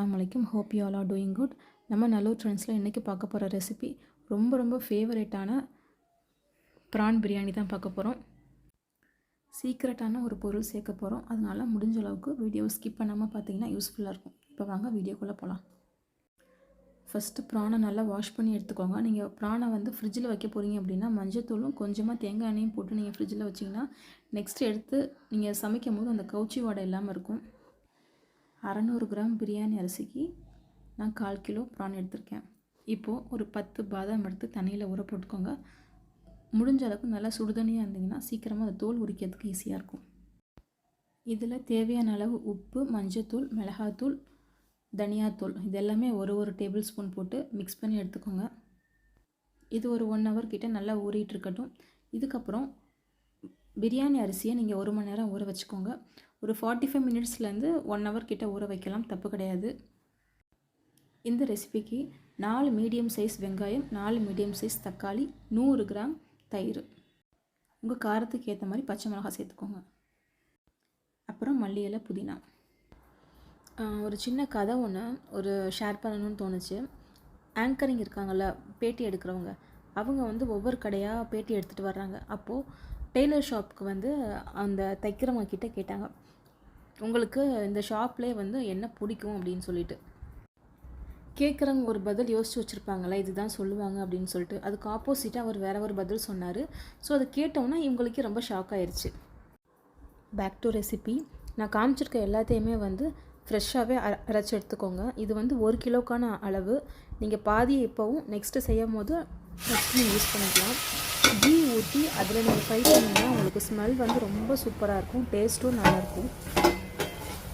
அஸ்ஸலாமு hope you all are doing good. நம்ம நல்லூர் ட்ரெண்ட்ஸில் இன்றைக்கி பார்க்க போகிற ரெசிபி ரொம்ப ஃபேவரட்டான ப்ரான் பிரியாணி தான் பார்க்க போகிறோம். சீக்ரெட்டான ஒரு பொருள் சேர்க்க போகிறோம். அதனால் முடிஞ்ச அளவுக்கு வீடியோ ஸ்கிப் பண்ணாமல் பார்த்தீங்கன்னா யூஸ்ஃபுல்லாக இருக்கும். இப்போ வாங்க வீடியோக்குள்ளே போகலாம். ஃபஸ்ட்டு ப்ரானை நல்லா வாஷ் பண்ணி எடுத்துக்கோங்க. நீங்கள் ப்ரானை ஃப்ரிட்ஜில் வைக்க போகிறீங்க அப்படின்னா மஞ்சத்தூளும் கொஞ்சமாக தேங்காய் எண்ணெயும் போட்டு நீங்கள் ஃப்ரிட்ஜில் வச்சிங்கன்னா நெக்ஸ்ட் எடுத்து நீங்கள் சமைக்கும் போது அந்த கவுச்சி வாடை இல்லாமல் இருக்கும். 600 கிராம் பிரியாணி அரிசிக்கு நான் 1/4 கிலோ ப்ரான் எடுத்திருக்கேன். இப்போது ஒரு 10 பாதாம் எடுத்து தண்ணியில் ஊற போட்டுக்கோங்க. முடிஞ்ச அளவுக்கு நல்லா சுடுதண்ணியாக இருந்தீங்கன்னா சீக்கிரமாக அதை தோல் உரிக்கிறதுக்கு ஈஸியாக இருக்கும். இதில் தேவையான அளவு உப்பு, மஞ்சத்தூள், மிளகாத்தூள், தனியாத்தூள் இது எல்லாமே ஒரு டேபிள் ஸ்பூன் போட்டு மிக்ஸ் பண்ணி எடுத்துக்கோங்க. இது ஒரு 1 ஹவர் கிட்ட நல்லா ஊறிட்டு இருக்கட்டும். இதுக்கப்புறம் பிரியாணி அரிசியை நீங்கள் 1 மணி நேரம் ஊற வச்சுக்கோங்க. ஒரு 45 மினிட்ஸ்லேருந்து 1 ஹவர் கிட்ட ஊற வைக்கலாம், தப்பு கிடையாது. இந்த ரெசிபிக்கு 4 மீடியம் சைஸ் வெங்காயம், 4 மீடியம் சைஸ் தக்காளி, 100 கிராம் தயிர், உங்கள் காரத்துக்கு ஏற்ற மாதிரி பச்சை மிளகாய் சேர்த்துக்கோங்க. அப்புறம் மல்லி இலை, புதினா. ஒரு சின்ன கதை ஒன்று ஷேர் பண்ணணும்னு தோணுச்சு. ஆங்கரிங் இருக்காங்கள்ல, பேட்டி எடுக்கிறவங்க, அவங்க ஒவ்வொரு கடையாக பேட்டி எடுத்துகிட்டு வர்றாங்க. அப்போது டெய்லர் ஷாப்புக்கு அந்த தைக்கிறவங்க கிட்டே கேட்டாங்க, உங்களுக்கு இந்த ஷாப்லேயே என்ன பிடிக்கும் அப்படின்னு சொல்லிட்டு. கேட்குறவங்க ஒரு பதில் யோசித்து வச்சுருப்பாங்களா, இதுதான் சொல்லுவாங்க அப்படின்னு சொல்லிட்டு. அதுக்கு ஆப்போசிட்டாக அவர் வேறு ஒரு பதில் சொன்னார். ஸோ அதை கேட்டோன்னா இவங்களுக்கே ரொம்ப ஷாக் ஆயிடுச்சு. Back to recipe. நான் காமிச்சிருக்க எல்லாத்தையுமே ஃப்ரெஷ்ஷாகவே அரைச்சி எடுத்துக்கோங்க. இது 1 கிலோக்கான அளவு. நீங்கள் பாதியை இப்போவும் நெக்ஸ்ட்டு செய்யும் போது நெக்ஸ்ட் நீங்கள் யூஸ் பண்ணிக்கலாம். கீ ஊற்றி அதில் நீங்கள் ஃப்ரை பண்ணிங்கன்னா உங்களுக்கு ஸ்மெல் ரொம்ப சூப்பராக இருக்கும், டேஸ்ட்டும் நல்லாயிருக்கும்.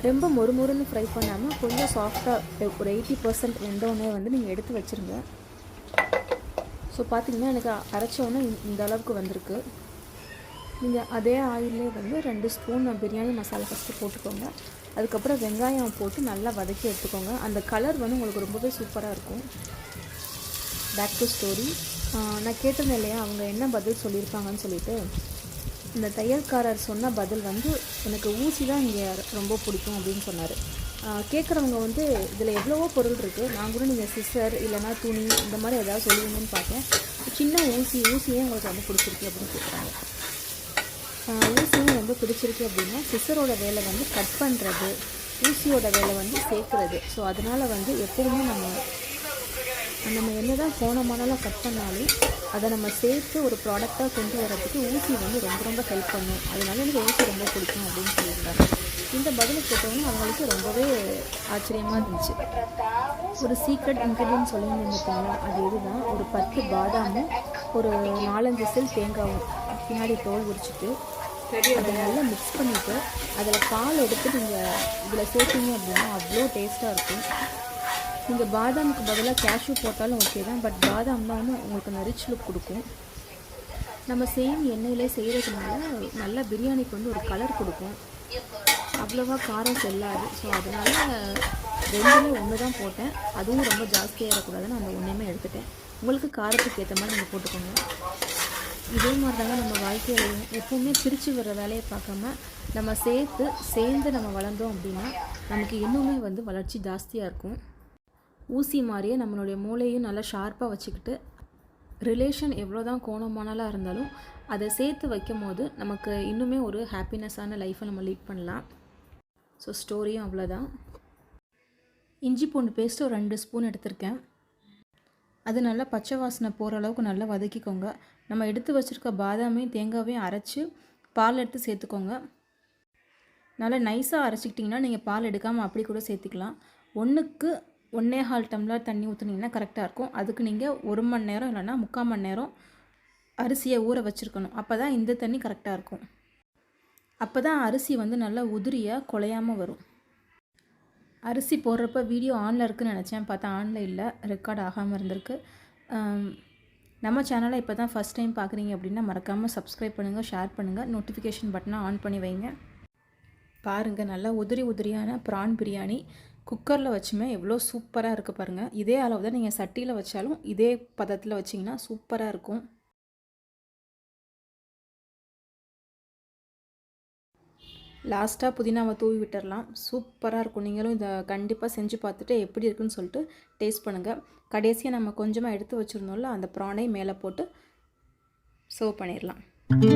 ரொம்ப மொறுமொறுன்னு ஃப்ரை பண்ணாமல் கொஞ்சம் சாஃப்டாக ஒரு 80% வெந்தோடனே நீங்கள் எடுத்து வச்சுருங்க. ஸோ பார்த்திங்கன்னா எனக்கு அரைச்சோன்னே இந்த அளவுக்கு வந்திருக்கு. நீங்கள் அதே ஆயிலே 2 ஸ்பூன் பிரியாணி மசாலா ஃபஸ்ட்டு போட்டுக்கோங்க. அதுக்கப்புறம் வெங்காயம் போட்டு நல்லா வதக்கி எடுத்துக்கோங்க. அந்த கலர் உங்களுக்கு ரொம்பவே சூப்பராக இருக்கும். Back to story. நான் கேட்டிருந்தேன் இல்லையா அவங்க என்ன பதில் சொல்லியிருப்பாங்கன்னு சொல்லிட்டு. இந்த தையல்காரர் சொன்ன பதில் எனக்கு ஊசி தான் இங்கே ரொம்ப பிடிக்கும் அப்படின்னு சொன்னார். கேட்குறவங்க இதில் எவ்வளவோ பொருள் இருக்குது, நான் கூட நீங்கள் சிசர் இல்லைனா துணி இந்த மாதிரி ஏதாவது சொல்லுவீங்கன்னு பார்த்தேன். சின்ன ஊசியே உங்களுக்கு ரொம்ப பிடிச்சிருக்கு அப்படின்னு கேட்குறாங்க. ஊசியும் ரொம்ப பிடிச்சிருக்கு அப்படின்னா சிசரோட வேலை கட் பண்ணுறது, ஊசியோட வேலை சேர்க்குறது. ஸோ அதனால் எப்போவுமே நம்ம என்ன தான் கோணமானாலும் கட் பண்ணாலும் அதை நம்ம சேர்த்து ஒரு ப்ராடக்டாக கொண்டு வரதுக்கு ஊசி ரொம்ப ஹெல்ப் பண்ணும். அதனால எனக்கு ஊசி ரொம்ப பிடிக்கும் அப்படின்னு சொல்லியிருந்தாங்க. இந்த பதிலை கேட்டவொன்னே அவங்களுக்கு ரொம்பவே ஆச்சரியமாக இருந்துச்சு. ஒரு சீக்ரெட் இன்க்ரீடியன்ட் சொல்லியிருந்தீங்க, அது இதுதான். ஒரு 10 பாதாமும் ஒரு 4-5 சில் தேங்காயும் பின்னாடி தோல் உரிச்சிட்டு அதை நல்லா மிக்ஸ் பண்ணிவிட்டு அதில் பால் எடுத்து நீங்கள் இதில் சேர்த்தீங்க அப்படின்னா அவ்வளோ டேஸ்ட்டாக இருக்கும். நீங்கள் பாதாமுக்கு பதிலாக கேஷ்யூ போட்டாலும் ஓகே தான், பட் பாதாம் தான் உங்களுக்கு அந்த ரிச் லுக் கொடுக்கும். நம்ம சேம் எண்ணெயிலே செய்கிறதுனால நல்லா பிரியாணிக்கு ஒரு கலர் கொடுக்கும், அவ்வளோவா காரம் செல்லாது. ஸோ அதனால் 2மே ஒன்று தான் போட்டேன். அதுவும் ரொம்ப ஜாஸ்தியாக இருக்கக்கூடாதுன்னு அந்த ஒன்றையுமே எடுத்துட்டேன். உங்களுக்கு காரத்துக்கு ஏற்ற மாதிரி நீங்கள் போட்டுக்கோங்க. இதே மாதிரி தாங்க நம்ம வாழ்க்கையிலையும் எப்போவுமே பிரித்து வர வேலையை பார்க்காம நம்ம சேர்ந்து நம்ம வளர்ந்தோம் அப்படின்னா நமக்கு இன்னுமே வளர்ச்சி ஜாஸ்தியாக இருக்கும். ஊசி மாதிரியே நம்மளுடைய மூளையும் நல்லா ஷார்ப்பாக வச்சுக்கிட்டு ரிலேஷன் எவ்வளோ தான் கோணமானாலாக இருந்தாலும் அதை சேர்த்து வைக்கும் போது நமக்கு இன்னுமே ஒரு ஹாப்பினஸ்ஸான லைஃப்பை நம்ம லீட் பண்ணலாம். ஸோ ஸ்டோரியும் அவ்வளோதான். இஞ்சி பூண்டு பேஸ்ட்டு ஒரு 2 ஸ்பூன் எடுத்திருக்கேன். அது நல்லா பச்சை வாசனை போகிற அளவுக்கு நல்லா வதக்கிக்கோங்க. நம்ம எடுத்து வச்சுருக்க பாதாமையும் தேங்காவையும் அரைச்சி பால் எடுத்து சேர்த்துக்கோங்க. நல்லா நைஸாக அரைச்சிக்கிட்டிங்கன்னா நீங்கள் பால் எடுக்காமல் அப்படி கூட சேர்த்துக்கலாம். 1க்கு 1.25 டம்ளர் தண்ணி ஊற்றுனீங்கன்னா கரெக்டாக இருக்கும். அதுக்கு நீங்கள் 1 மணி நேரம் இல்லைனா 3/4 மணி நேரம் அரிசியை ஊற வச்சுருக்கணும். அப்போ தான் இந்த தண்ணி கரெக்டாக இருக்கும். அப்போ தான் அரிசி நல்லா உதிரியாக குலையாமல் வரும். அரிசி போடுறப்ப வீடியோ ஆனில் இருக்குதுன்னு நினச்சேன், பார்த்தா ஆனில் இல்லை, ரெக்கார்ட் ஆகாமல் இருந்திருக்கு. நம்ம சேனலை இப்போ தான் ஃபஸ்ட் டைம் பார்க்குறீங்க அப்படின்னா மறக்காமல் சப்ஸ்கிரைப் பண்ணுங்கள், ஷேர் பண்ணுங்கள், நோட்டிஃபிகேஷன் பட்டனை ஆன் பண்ணி வைங்க. பாருங்கள், நல்லா உதிரியான ப்ரான் பிரியாணி குக்கரில் வச்சுமே எவ்வளோ சூப்பராக இருக்குது பாருங்கள். இதே அளவு தான் நீங்கள் சட்டியில் வச்சாலும் இதே பதத்தில் வச்சிங்கன்னா சூப்பராக இருக்கும். லாஸ்ட்டாக புதினாவை தூவி விட்டுடலாம். சூப்பராக இருக்கும். நீங்களும் இதை கண்டிப்பாக செஞ்சு பார்த்துட்டு எப்படி இருக்குன்னு சொல்லிட்டு டேஸ்ட் பண்ணுங்கள். கடைசியாக நம்ம கொஞ்சமாக எடுத்து வச்சுருந்தோம்ல அந்த ப்ரானை மேலே போட்டு சர்வ் பண்ணிடலாம்.